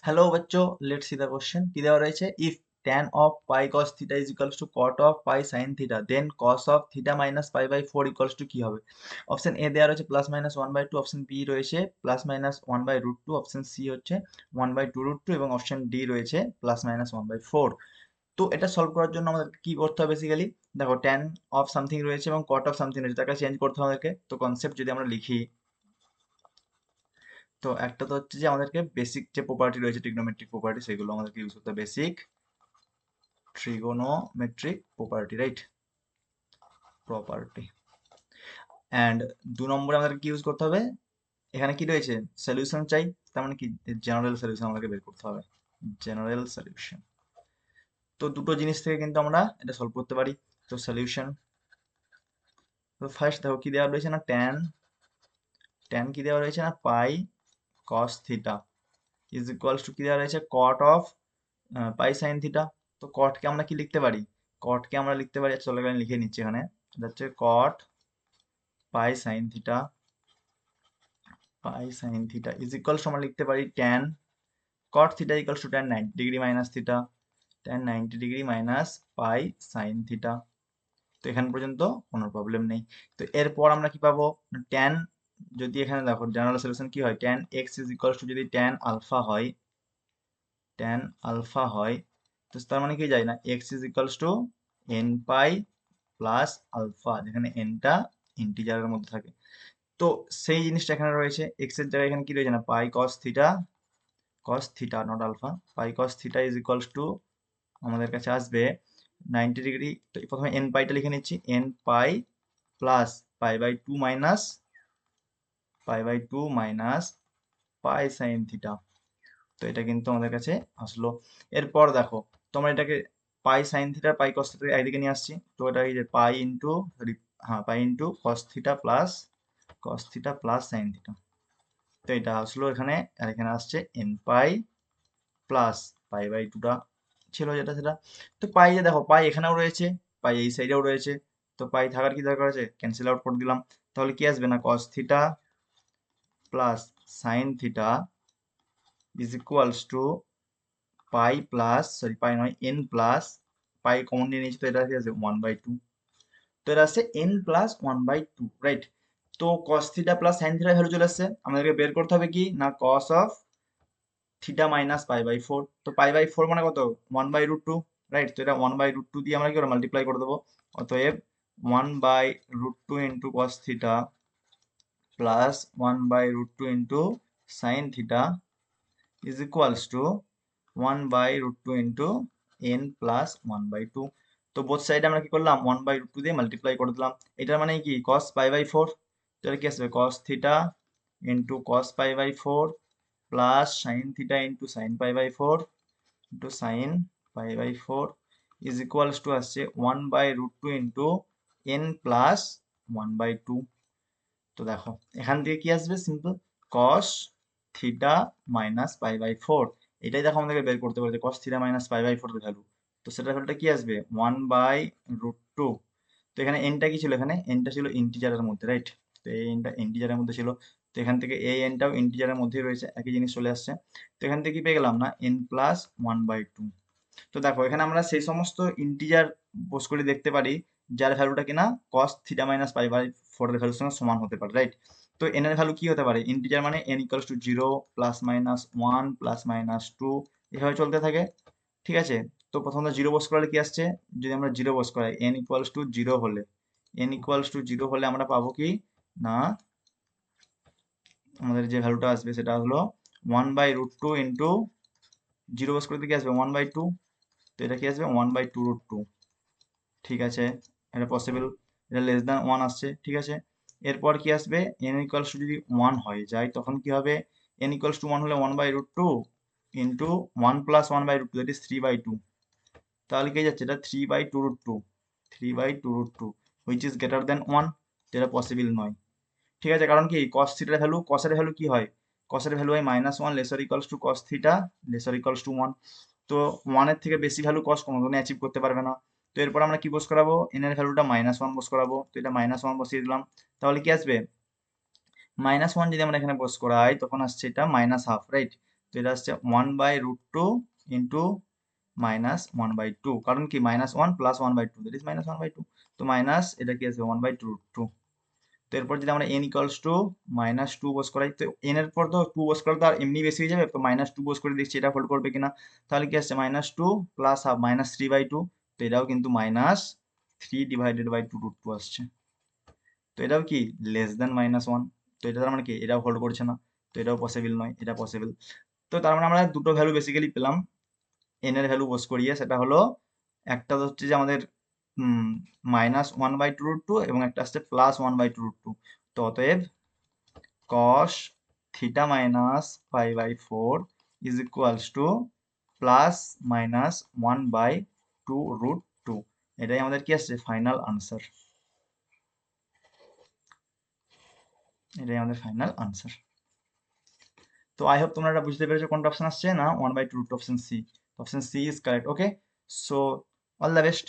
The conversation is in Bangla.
Hello बच्चों, let's see the question. কি দেওয়া রয়েছে? If tan of pi cos theta is equals to cot of pi sin theta, then cos of theta minus pi by 4 equals to কি হবে? অপশন এ দেওয়া রয়েছে প্লাস মাইনাস 1/2, অপশন বি রয়েছে প্লাস মাইনাস 1/√2, অপশন সি হচ্ছে 1/2√2 এবং অপশন ডি রয়েছে প্লাস মাইনাস 1/4। তো এটা সলভ করার জন্য আমাদের কি করতে হবে বেসিক্যালি? দেখো tan অফ সামথিং রয়েছে এবং cot অফ সামথিং রয়েছে, তাকে চেঞ্জ করতে হবে আমাদেরকে। তো কনসেপ্ট যদি আমরা লিখি, তো একটা তো হচ্ছে যে আমাদেরকে বেসিক যে প্রপার্টি রয়েছে ট্রিগনোমেট্রিক প্রপার্টি, সেগুলো আমাদেরকে ইউজ করতে হবে। Basic trigonometric property, right, property. And 2 নম্বরে আমাদেরকে কি ইউজ করতে হবে? এখানে কি রয়েছে? সলিউশন চাই, তার মানে কি জেনারেল সলিউশন আমাদেরকে বের করতে হবে, জেনারেল সলিউশন। তো দুটো জিনিস থেকে কিন্তু আমরা এটা সলভ করতে পারি। তো সলিউশন, তো ফার্স্ট দেখো কি দেওয়া রয়েছে না, ট্যান, ট্যান কি দেওয়া রয়েছে না, pi cos theta is equals to কি দেওয়া রয়েছে, cot of pi sine theta. তো কটকে আমরা কি লিখতে পারি? কটকে আমরা লিখতে পারি, চলো আমি লিখে নিচ্ছি এখানে। এটা হচ্ছে cot pi sine theta, pi sine theta is equals আমরা লিখতে পারি tan cot theta equals to tan 90 degree minus theta, tan 90 degree minus pi sine theta. তো এখান পর্যন্ত কোনো প্রবলেম নেই। তো এরপর আমরা কি পাবো? ট্যান, যদি এখানে দেখো জেনারেল সলিউশন কি হয়, tan x is equals to যদি ট্যান আলফা হয়, ট্যান আলফা হয়, তো তার মানে কি যায় না, x is equals to n pi plus alpha, যেখানে এনটা ইন্টিজারের মধ্যে থাকে। তো সেই জিনিসটা এখানে রয়েছে, এক্স এর জায়গায় এখানে কি রয়েছে না, pi cos theta not alpha, pi cos theta is equals to আমাদের কাছে আসবে 90 ডিগ্রি। তো প্রথমে এন পাইটা লিখে নিচ্ছি, n pi plus pi by two minus pi sine theta. তো এটা কিন্তু আমাদের কাছে আসলো। এরপর দেখো, তোমরা এটাকে পাই সাইন থিটা পাই কস থিটা একদিকে নিয়ে আসছি, তো এটা এই যে পাই ইন্টু, হ্যাঁ pi into cos theta plus sine theta. তো এটা আসলো এখানে, আর এখানে আসছে n pi plus pi by 2টা ছিল যেটা সেটা। তো পাই যে দেখো, পাই এখানেও রয়েছে, পাই এই সাইডেও রয়েছে, তো পাই থাকার কি দরকার আছে, ক্যান্সেল আউট করে দিলাম। তাহলে কি আসবে না, কস theta plus sine theta is equals two pi plus, sorry পাই নয়, এন প্লাস, পাই কমন নিয়ে নিয়েছি, তো এটা কি আছে 1/2। তো এটা আছে n+1/2, রাইট। তো cos theta plus sine theta value চলে আসছে, আমাদেরকে বের করতে হবে কি না, cos of theta minus pi by 4। তো পাই বাই 4 মানে কত, 1/√2, রাইট। তো এটা 1/√2 দিয়ে আমরা কি করে মাল্টিপ্লাই করে দেবো। অতএব 1/√2 into cos theta plus 1/√2 into sign theta is equals two 1/√2 into N plus 1/2। তো বোথ সাইডে আমরা কি করলাম, 1/√2 দিয়ে মাল্টিপ্লাই করে দিলাম। এটার মানে কি, কস পাই বাই 4, তো এটা কি আসবে, cos theta into cos pi by 4 plus sine theta into sine pi by 4 into sine pi by 4 is equals to আসছে 1/√2 ইন্টু এন প্লাস 1/2। তো দেখো এখান থেকে কি আসবে, simple cos theta minus pi by 4, এটাই দেখো আমাদেরকে বের করতে বলেছে, cos theta minus pi by 4 এর ভ্যালু। তো সেটা ভ্যালুটা কি আসবে, 1/√2। তো এখানে এনটা কি ছিল, এখানে এনটা ছিল ইন্টিজারের মধ্যে, রাইট। তো এই এনটা ইন্টিজারের মধ্যে ছিল, তো এখান থেকে এই এনটাও ইন্টিজারের মধ্যেই রয়েছে, একই জিনিস চলে আসছে। তো এখান থেকে কি পেয়ে গেলাম না, n+1/2। তো দেখো এখানে আমরা সেই সমস্ত ইন্টিজার বস করে দেখতে পারি যার ভ্যালুটা কিনা cos theta minus pi by 4 এর ভ্যালুর সঙ্গে সমান হতে পারে, রাইট। তো এন এর ভ্যালু কি হতে পারে, ইন্টিজার মানে n ইকুয়ালস টু 0 +-1 +-2 এভাবে চলতে থাকে, ঠিক আছে। তো প্রথমত জিরো বস করালে কি আসছে, যদি আমরা জিরো বস করাই n=0 হলে আমরা পাবো কি না, আমাদের যে ভ্যালুটা আসবে সেটা হলো 1/√2 ইন্টু, জিরো বস করতে কি আসবে 1/2, তো এটা কি আসবে 1/2√2, ঠিক আছে, এটা পসিবল, এটা লেস দ্যান 1 আসছে, ঠিক আছে। এরপর কি আসবে, n ইকুয়ালস টু যদি 1 হয়ে যায় তখন কি হবে, n ইকুয়ালস টু 1 হলে 1/√2 ইন্টু 1+1/√2 দ্যাট ইজ 3/2। তাহলে কি যাচ্ছে, এটা 3/2√2, 3/2√2 হুইচ ইজ গ্রেটার দেন 1, যেটা পসিবল নয়, ঠিক আছে। কারণ কি, কস থিটার ভ্যালু, কসের ভ্যালু কি হয়, কসের ভ্যালু হয় -1 lesser equals to cos theta lesser equals to 1। তো 1 এর থেকে বেশি ভ্যালু কস কোনোদিনই অ্যাচিভ করতে পারবে না। তো এরপর আমরা কি বস করাবো, এন এর ভ্যালুটা -1 বস করাবো, তো এটা -1 বসিয়ে দিলাম। তাহলে কি আসবে, -1 যদি আমরা এখানে বস করাই তখন আসছে এটা -1/2, রাইট। তো এটা আসছে 1/√2 ইন্টু -1/2, কারণ কি -1 + 1/2 দ্যাট ইজ -1/2, তো মাইনাস এটা কি আছে 1/√2। তো এরপর যদি আমরা n ইকুয়ালস টু -2 বস করাই, তো n এর পর তো 2 বস করলে তো আর এমনি বেশি হয়ে যাবে, তো -2 বস করে দেখছি এটা হোল্ড করবে কিনা। তাহলে কি আসছে -2 প্লাস হাফ -3/2, তো এটাও কিন্তু -3/2√2 আসছে। তো এটাও কি লেস দেন -1, তো এটা তার মানে কি এটাও হোল্ড করছে না, তো এটাও পসিবল নয়, এটা পসিবল। তো তার মানে আমরা দুটো ভ্যালু বেসিক্যালি পেলাম n এর ভ্যালু বস করিয়ে, সেটা হলো একটা হচ্ছে যে আমাদের -1/2√2 এবং একটা আসছে +1/2√2। তো অতএব cos theta minus π/4 is equals to +-1/2√2। এটাই আমাদের কি আসছে ফাইনাল আনসার, এটাই আমাদের ফাইনাল আনসার। তো আই হোপ তোমরা এটা বুঝতে পেরেছো কোনটা অপশন আসছে না 1/2 option C. Option C is correct. Okay, so all the best.